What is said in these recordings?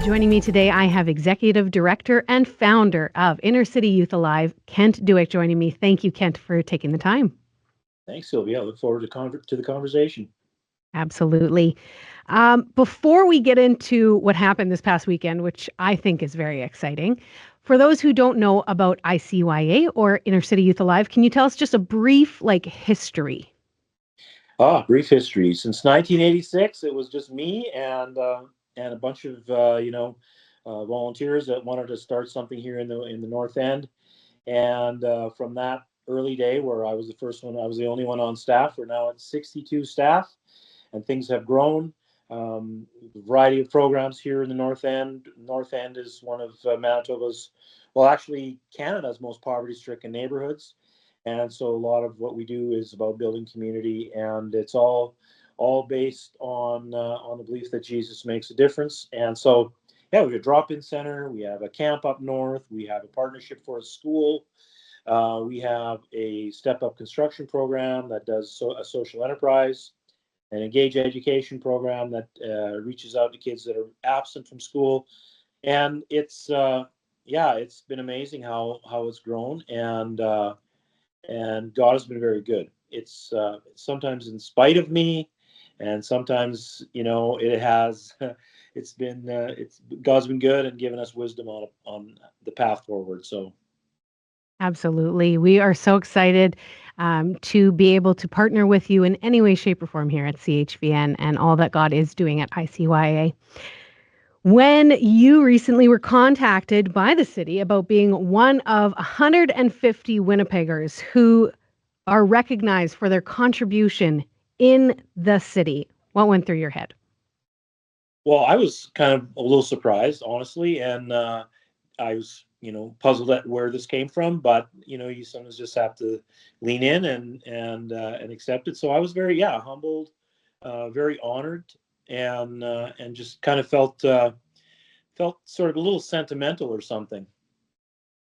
Joining me today, I have Executive Director and Founder of Inner City Youth Alive, Kent Dueck, joining me. Thank you, Kent, for taking the time. Thanks, Sylvia. I look forward to the conversation. Absolutely. Before we get into what happened this past weekend, which I think is very exciting, for those who don't know about ICYA or Inner City Youth Alive, can you tell us just a brief history? Brief history. Since 1986, it was just me and a bunch of volunteers that wanted to start something here in the North End. And from that early day, where I was the first one, I was the only one on staff. We're now at 62 staff, and things have grown. A variety of programs here in the North End. North End is one of Manitoba's, well, actually Canada's most poverty-stricken neighborhoods. And so a lot of what we do is about building community, and it's all based on the belief that Jesus makes a difference. And so, yeah, we have a drop-in center, we have a camp up north, we have a partnership for a school, we have a step-up construction program that does a social enterprise, an engage education program that reaches out to kids that are absent from school, and it's been amazing how it's grown, and God has been very good. It's sometimes in spite of me, and sometimes it has. It's God's been good and given us wisdom on the path forward. So Absolutely. We are so excited to be able to partner with you in any way, shape, or form here at CHVN and all that God is doing at ICYA. When you recently were contacted by the city about being one of 150 Winnipeggers who are recognized for their contribution in the city, what went through your head? well, I was kind of a little surprised, honestly, and I was puzzled at where this came from. But you sometimes just have to lean in and accept it. So I was very humbled, very honored, and just kind of felt sort of a little sentimental or something.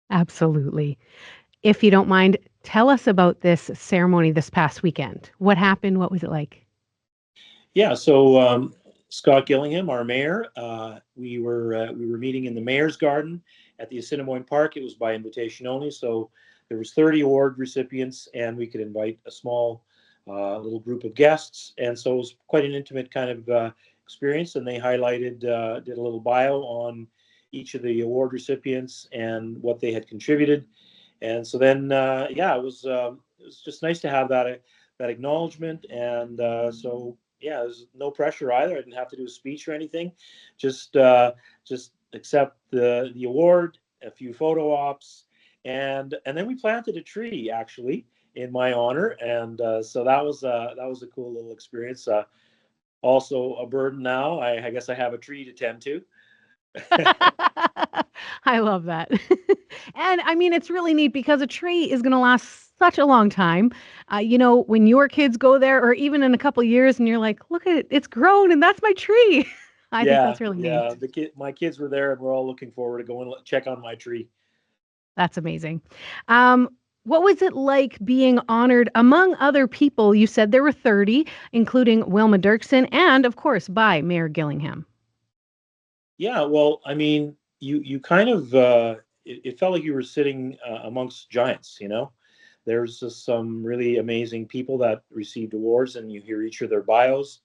Absolutely. If you don't mind, tell us about this ceremony this past weekend. What happened? What was it like? Yeah. So Scott Gillingham, our mayor, we were meeting in the mayor's garden at the Assiniboine Park. It was by invitation only, so there was 30 award recipients, and we could invite a small little group of guests, and so it was quite an intimate kind of experience. And they highlighted, did a little bio on each of the award recipients and what they had contributed. And so then, it was just nice to have that acknowledgement. And so yeah, there's no pressure either. I didn't have to do a speech or anything. Just accept the award, a few photo ops, and then we planted a tree actually in my honor. And so that was a cool little experience. Also a burden now. I guess I have a tree to tend to. I love that. And I mean, it's really neat because a tree is going to last such a long time. When your kids go there, or even in a couple years, and you're like, look at it, it's grown, and that's my tree. I think Yeah, that's really yeah. neat. My kids were there, and we're all looking forward to going check on my tree. That's amazing. Um, what was it like being honored among other people? You said there were 30, including Wilma Dirksen, and of course, by Mayor Gillingham. Yeah, well, I mean, you kind of it felt like you were sitting amongst giants. There's just some really amazing people that received awards, and you hear each of their bios,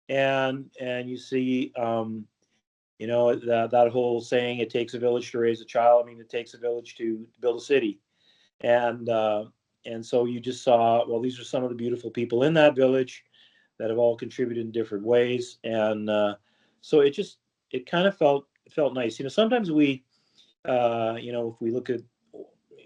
and you see, that whole saying, "It takes a village to raise a child." I mean, it takes a village to build a city, and uh, and so you just saw, well, these are some of the beautiful people in that village that have all contributed in different ways, and so it kind of felt nice. Sometimes if we look at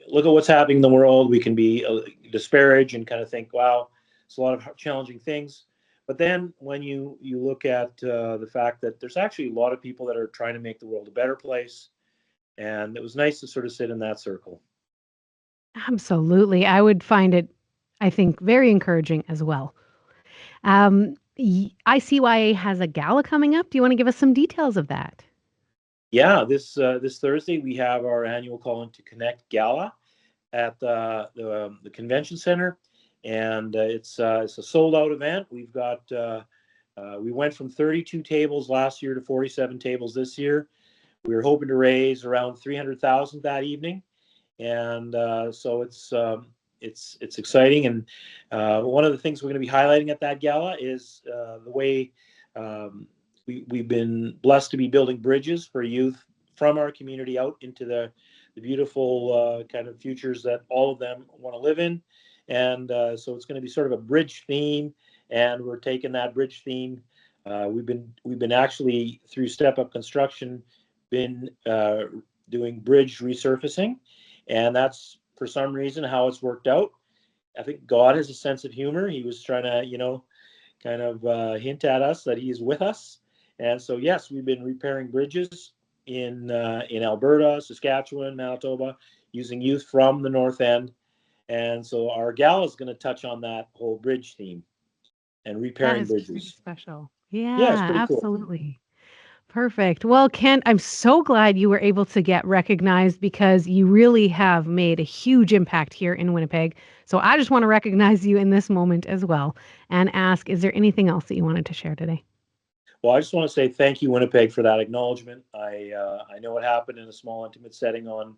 what's happening in the world, we can be disparaged and kind of think, wow, it's a lot of challenging things. But then when you look at the fact that there's actually a lot of people that are trying to make the world a better place, and it was nice to sort of sit in that circle. Absolutely. I would find it, I think, very encouraging as well. ICYA has a gala coming up. Do you want to give us some details of that? Yeah, this Thursday we have our annual Call to Connect Gala at the convention center, and it's a sold out event. We've got We went from 32 tables last year to 47 tables this year. We were hoping to raise around 300,000 that evening, and so it's exciting. And one of the things we're going to be highlighting at that gala is the way we've been blessed to be building bridges for youth from our community out into the beautiful kind of futures that all of them want to live in. And so it's going to be sort of a bridge theme, and we're taking that bridge theme. We've been actually through Step Up Construction been doing bridge resurfacing, and that's for some reason how it's worked out. I think God has a sense of humor. He was trying to, kind of hint at us that He is with us. And so, yes, we've been repairing bridges in Alberta, Saskatchewan, Manitoba, using youth from the North End. And so our gala is going to touch on that whole bridge theme and That repairing is pretty bridges. special. Yeah, it's Yeah, pretty cool. absolutely. Perfect. Well, Kent, I'm so glad you were able to get recognized because you really have made a huge impact here in Winnipeg. So I just want to recognize you in this moment as well and ask, is there anything else that you wanted to share today? Well, I just want to say thank you, Winnipeg, for that acknowledgement. I know it happened in a small, intimate setting on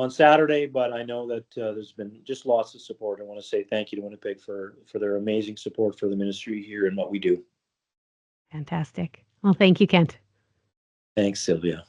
Saturday, but I know that there's been just lots of support. I want to say thank you to Winnipeg for their amazing support for the ministry here and what we do. Fantastic. Well, thank you, Kent. Thanks, Sylvia.